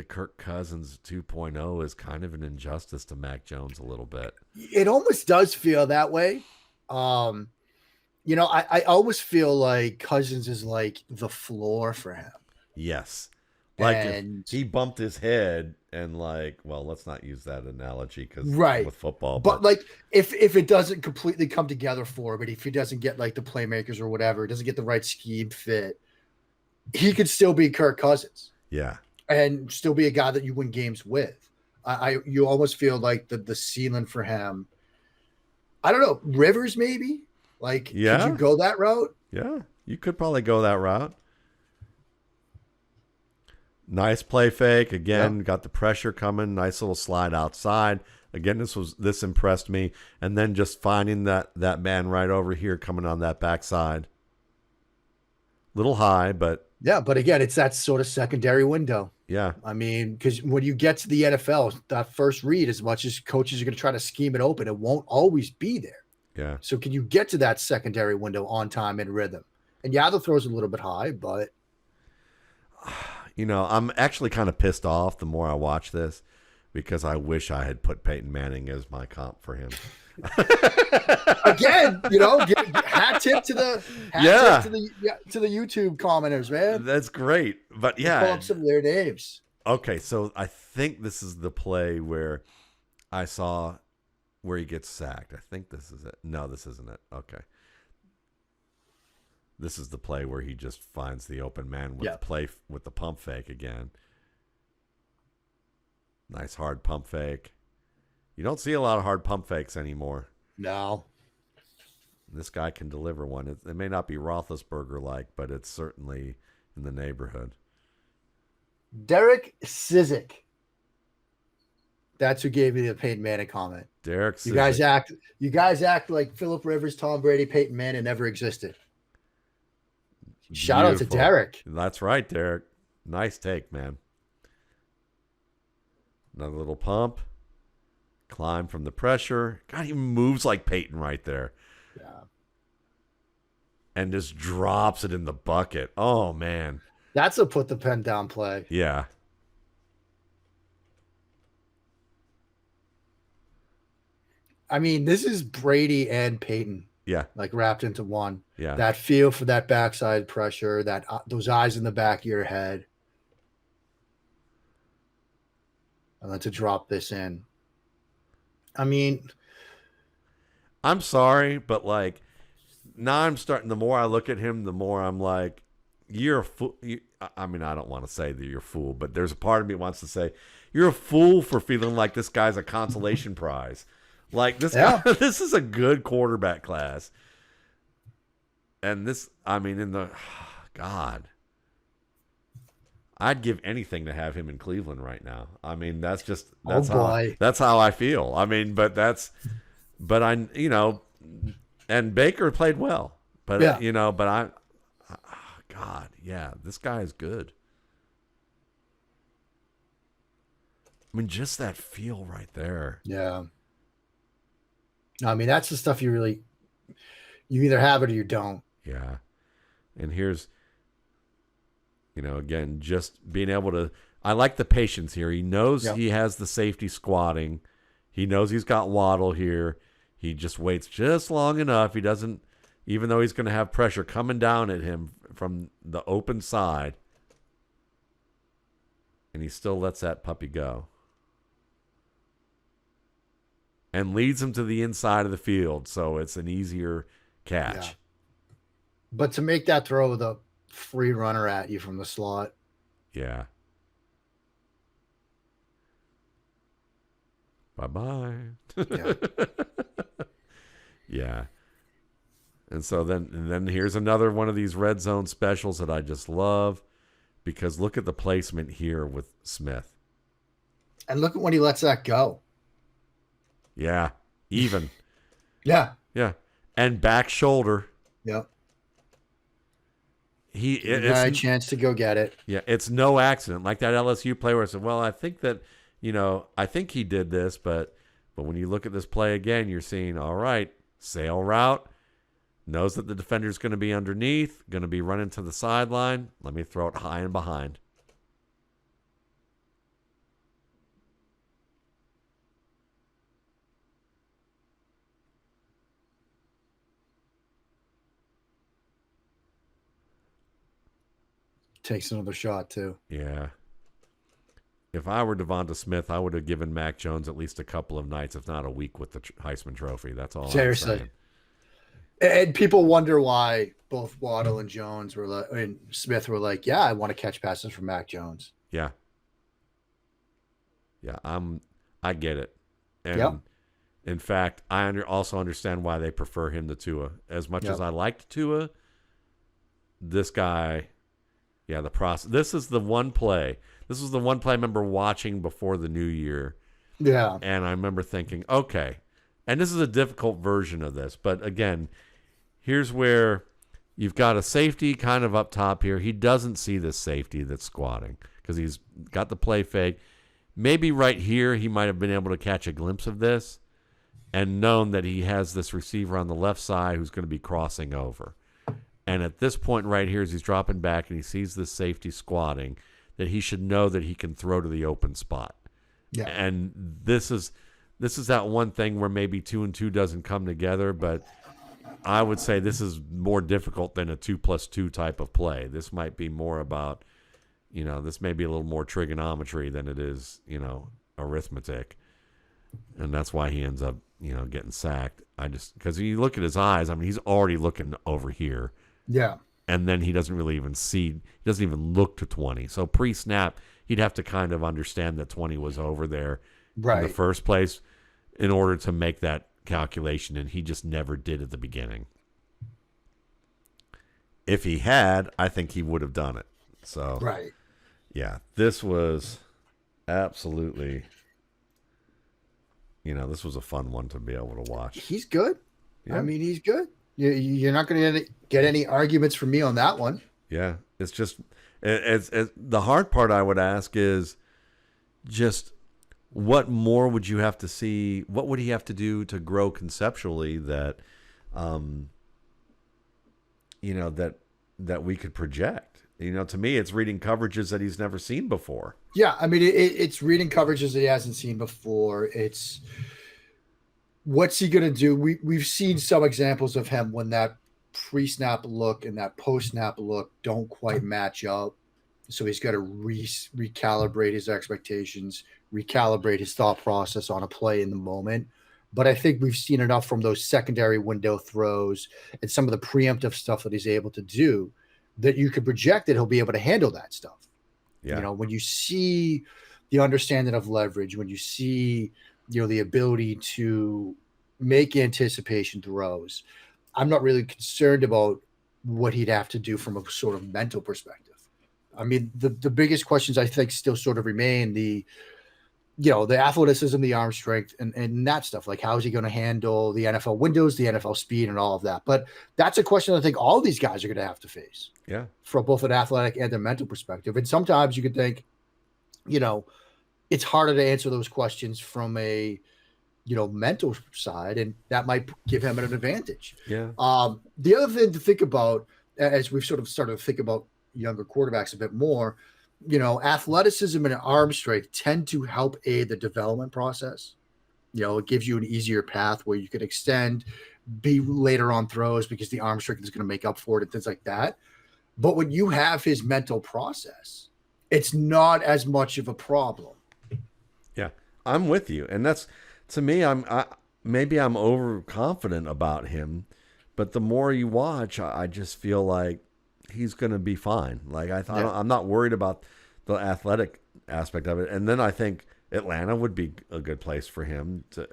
Kirk Cousins 2.0 is kind of an injustice to Mac Jones a little bit. It almost does feel that way. I always feel like Cousins is like the floor for him. Yes. Like if he bumped his head and let's not use that analogy because with football. But like if it doesn't completely come together for him, but if he doesn't get like the playmakers or whatever, doesn't get the right scheme fit, he could still be Kirk Cousins. Yeah. And still be a guy that you win games with. You almost feel like the ceiling for him. I don't know, Rivers maybe? Like, could you go that route? Yeah, you could probably go that route. Nice play fake. Again, got the pressure coming. Nice little slide outside. Again, this impressed me. And then just finding that man right over here coming on that backside. Little high, but... Yeah, but again, it's that sort of secondary window. Yeah. I mean, because when you get to the NFL, that first read, as much as coaches are going to try to scheme it open, it won't always be there. Yeah. So can you get to that secondary window on time and rhythm? And the throw's a little bit high, but... I'm actually kind of pissed off the more I watch this because I wish I had put Peyton Manning as my comp for him. Again, hat tip to the YouTube commenters, man. That's great. But yeah, pull up some of their names. Okay, so I think this is the play where I saw where he gets sacked. I think this is it. No, this isn't it. Okay. This is the play where he just finds the open man with the play with the pump fake again. Nice hard pump fake. You don't see a lot of hard pump fakes anymore. No. This guy can deliver one. It may not be Roethlisberger-like, but it's certainly in the neighborhood. Derek Sizik. That's who gave me the Peyton Manning comment. Derek Sizik. You guys act like Phillip Rivers, Tom Brady, Peyton Manning never existed. Shout out to Derek. That's right, Derek. Nice take, man. Another little pump. Climb from the pressure. God, he moves like Peyton right there. Yeah. And just drops it in the bucket. Oh, man. That's a put the pen down play. Yeah. I mean, this is Brady and Peyton. Yeah. Like wrapped into one. Yeah. That feel for that backside pressure, that those eyes in the back of your head. And then to drop this in. I mean, I'm sorry, but now I'm starting, the more I look at him, the more I'm like, you're a fool. I mean, I don't want to say that you're a fool, but there's a part of me wants to say, you're a fool for feeling like this guy's a consolation prize. Like this guy, this is a good quarterback class. And this, I mean, God, I'd give anything to have him in Cleveland right now. I mean, that's how I feel. I mean, but and Baker played well, but God, yeah, this guy is good. I mean, just that feel right there. Yeah. I mean, that's the stuff you either have it or you don't. Yeah. And here's, again, just being able to, I like the patience here. He knows he has the safety squatting. He knows he's got Waddle here. He just waits just long enough. He doesn't, even though he's going to have pressure coming down at him from the open side. And he still lets that puppy go. and leads him to the inside of the field, so it's an easier catch. Yeah. But to make that throw with a free runner at you from the slot. Yeah. Bye-bye. Yeah. Yeah. And so then here's another one of these red zone specials that I just love, because look at the placement here with Smith. And look at when he lets that go. Yeah. Even. Yeah. Yeah. And back shoulder. Yep. It's a chance to go get it. Yeah, it's no accident. Like that LSU play where I said, well, I think that, I think he did this, but when you look at this play again, you're seeing, all right, sail route, knows that the defender's going to be underneath, going to be running to the sideline. Let me throw it high and behind. Takes another shot, too. Yeah. If I were Devonta Smith, I would have given Mac Jones at least a couple of nights, if not a week, with the Heisman Trophy. That's all. Seriously. I'm saying. And people wonder why both Waddle and Jones were like, and Smith were like, yeah, I want to catch passes from Mac Jones. Yeah. Yeah, I get it. And Yep. in fact, I also understand why they prefer him to Tua. As much as I liked Tua, this guy, yeah, the process. This is the one play. This was the one play I remember watching before the new year. Yeah. And I remember thinking, okay, and this is a difficult version of this, but again, here's where you've got a safety kind of up top here. He doesn't see this safety that's squatting because he's got the play fake. Maybe right here he might have been able to catch a glimpse of this and known that he has this receiver on the left side who's going to be crossing over. And at this point right here, as he's dropping back and he sees this safety squatting, that he should know that he can throw to the open spot. Yeah. And this is that one thing where maybe 2 and 2 doesn't come together, but I would say this is more difficult than a 2+2 type of play. This might be more about, this may be a little more trigonometry than it is, arithmetic. And that's why he ends up, getting sacked. Because you look at his eyes, I mean, he's already looking over here. Yeah. And then he doesn't really even see, he doesn't even look to 20. So pre-snap, he'd have to kind of understand that 20 was over there in the first place in order to make that calculation, and he just never did at the beginning. If he had, I think he would have done it. So, yeah, this was absolutely, this was a fun one to be able to watch. He's good. Yeah. I mean, he's good. You're not going to get any arguments from me on that one. Yeah, it's just the hard part I would ask is just what more would you have to see? What would he have to do to grow conceptually that, that we could project? To me, it's reading coverages that he's never seen before. Yeah, I mean, it's reading coverages that he hasn't seen before. It's what's he going to do? We've seen some examples of him when that pre-snap look and that post-snap look don't quite match up. So he's got to recalibrate his expectations, recalibrate his thought process on a play in the moment. But I think we've seen enough from those secondary window throws and some of the preemptive stuff that he's able to do that you could project that he'll be able to handle that stuff. Yeah. When you see the understanding of leverage, when you see, the ability to make anticipation throws, I'm not really concerned about what he'd have to do from a sort of mental perspective. I mean, the biggest questions I think still sort of remain the athleticism, the arm strength, and that stuff. Like, how is he going to handle the NFL windows, the NFL speed, and all of that? But that's a question I think all these guys are going to have to face. Yeah. From both an athletic and a mental perspective. And sometimes you could think, it's harder to answer those questions from a, mental side, and that might give him an advantage. Yeah. The other thing to think about, as we've sort of started to think about younger quarterbacks a bit more, athleticism and arm strength tend to help aid the development process. It gives you an easier path where you could extend, be later on throws because the arm strength is going to make up for it and things like that. But when you have his mental process, it's not as much of a problem. Yeah, I'm with you. And that's, to me, maybe I'm overconfident about him, but the more you watch, I just feel like he's going to be fine. Like I'm not worried about the athletic aspect of it. And then I think Atlanta would be a good place for him to,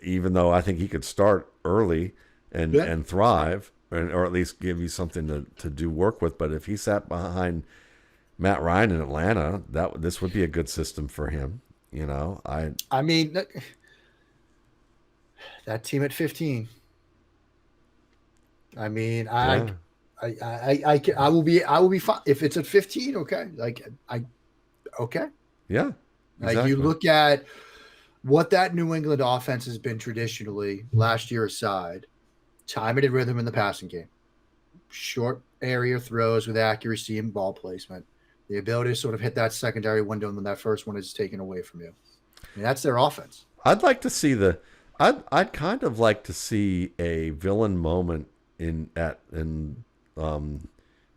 even though I think he could start early and thrive, or at least give you something to do work with. But if he sat behind Matt Ryan in Atlanta, this would be a good system for him. I mean, that team at 15. I mean, Yeah. I will be fine if it's at 15. Okay, okay. Yeah, Like exactly. you look at what that New England offense has been traditionally, last year aside, time and rhythm in the passing game, short area throws with accuracy and ball placement, the ability to sort of hit that secondary window when that first one is taken away from you. I mean, that's their offense. I'd like to see I'd kind of like to see a villain moment in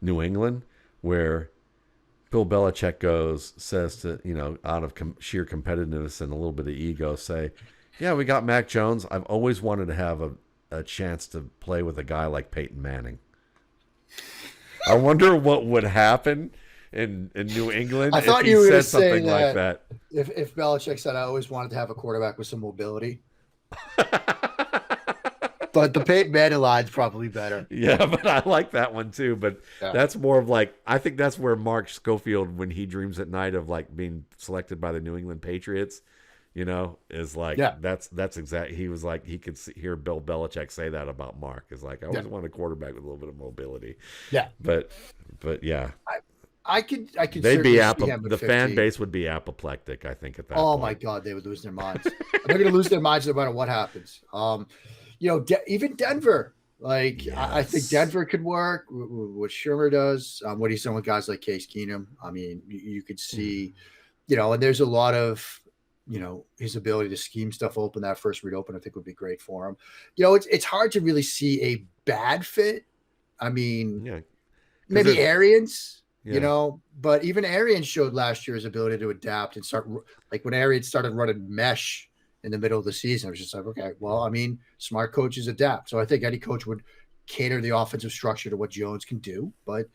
New England where Bill Belichick says to, out of sheer competitiveness and a little bit of ego, say, yeah, we got Mac Jones. I've always wanted to have a chance to play with a guy like Peyton Manning. I wonder what would happen in New England I thought if he you were said say something like that. If Belichick said, I always wanted to have a quarterback with some mobility. But the Peyton Manning line's probably better. Yeah, but I like that one too. But that's more of like, I think that's where Mark Schofield, when he dreams at night of like being selected by the New England Patriots, is like, that's exact. He was like, he could hear Bill Belichick say that about Mark. Is like, I always want a quarterback with a little bit of mobility. Yeah. But yeah. I could They'd be the fan base would be apoplectic, I think, at that point. point. My God, they would lose their minds. They're going to lose their minds no matter what happens. Even Denver, I think Denver could work. What Shermer does, what he's done with guys like Case Keenum. I mean, you could see, and there's a lot of, his ability to scheme stuff open, that first read open, I think would be great for him. It's hard to really see a bad fit. I mean, maybe Arians. But even Arians showed last year his ability to adapt and start, like when Arians started running mesh in the middle of the season, I was just like, okay, well, I mean, smart coaches adapt. So I think any coach would cater the offensive structure to what Jones can do. But,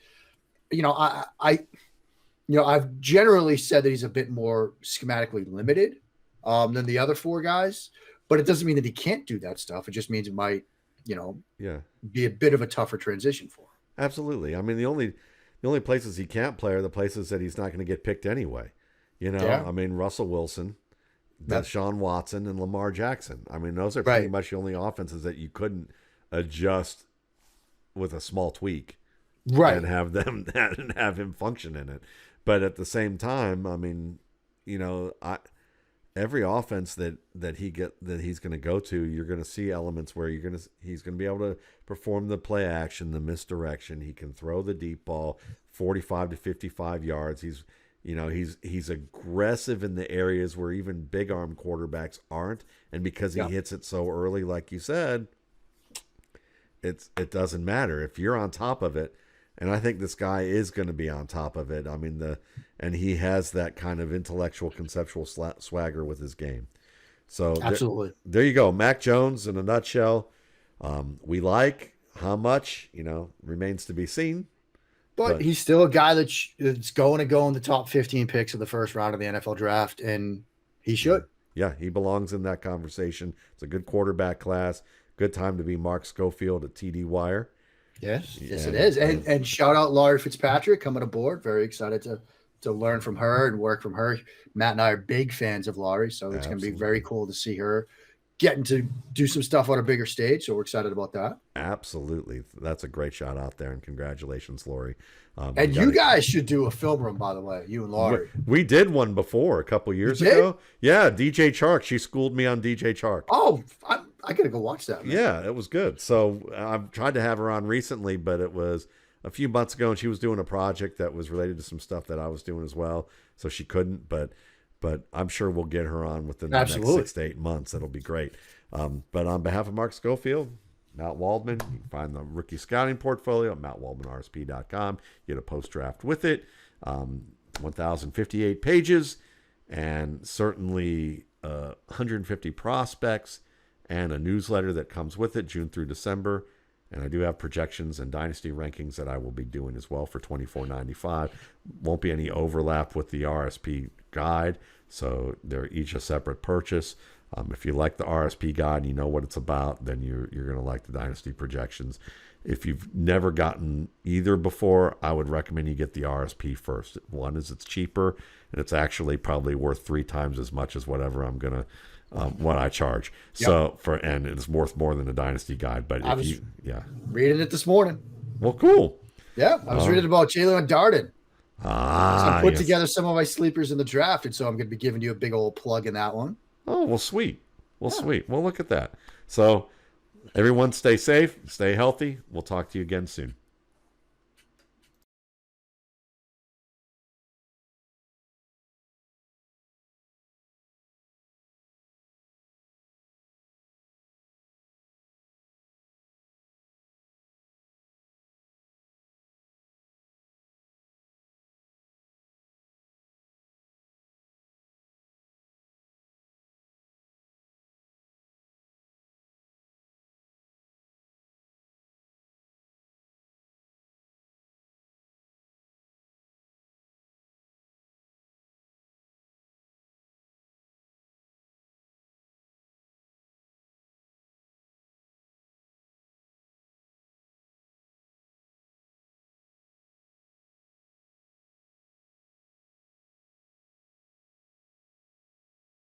I've generally said that he's a bit more schematically limited than the other four guys, but it doesn't mean that he can't do that stuff. It just means it might, be a bit of a tougher transition for him. Absolutely. I mean, the only places he can't play are the places that he's not going to get picked anyway. I mean, Russell Wilson, Deshaun Watson, and Lamar Jackson. I mean, those are pretty much the only offenses that you couldn't adjust with a small tweak, and have them and have him function in it. But at the same time, I mean, every offense that he's going to go to, you're going to see elements where he's going to be able to perform the play action, the misdirection. He can throw the deep ball 45 to 55 yards. He's aggressive in the areas where even big arm quarterbacks aren't, and because he hits it so early, like you said, it doesn't matter if you're on top of it. And I think this guy is going to be on top of it. I mean, and he has that kind of intellectual, conceptual swagger with his game. So absolutely, there you go, Mac Jones in a nutshell. We like how much remains to be seen. But he's still a guy that's going to go in the top 15 picks of the first round of the NFL draft, and he should. Yeah, he belongs in that conversation. It's a good quarterback class. Good time to be Mark Schofield at TD Wire. Yes, it is. And shout out Laurie Fitzpatrick coming aboard. Very excited to learn from her and work from her. Matt and I are big fans of Laurie, so it's going to be very cool to see her getting to do some stuff on a bigger stage. So we're excited about that. Absolutely. That's a great shot out there, and congratulations, Laurie. And you guys should do a film room, by the way, you and Laurie. We did one before a couple years ago. Yeah, DJ Chark. She schooled me on DJ Chark. Oh, I got to go watch that, man. Yeah, it was good. So I've tried to have her on recently, but it was a few months ago, and she was doing a project that was related to some stuff that I was doing as well, so she couldn't, but I'm sure we'll get her on within the next 6 to 8 months. That'll be great. But on behalf of Mark Schofield, Matt Waldman, you can find the rookie scouting portfolio at mattwaldmanrsp.com. Get a post-draft with it. 1,058 pages, and certainly 150 prospects and a newsletter that comes with it, June through December. And I do have projections and dynasty rankings that I will be doing as well for $24.95. Won't be any overlap with the RSP guide, so they're each a separate purchase. If you like the RSP guide and you know what it's about, then you're going to like the dynasty projections. If you've never gotten either before, I would recommend you get the RSP first. One is it's cheaper, and it's actually probably worth 3 times as much as whatever I'm going to what I charge. So and it's worth more than a dynasty guide. But reading it this morning. Well, cool. Yeah, I was reading about Jalen Darden. So I put Yes. together some of my sleepers in the draft, and so I'm going to be giving you a big old plug in that one. Oh, well, sweet. Sweet. Well, look at that. So everyone stay safe, stay healthy. We'll talk to you again soon.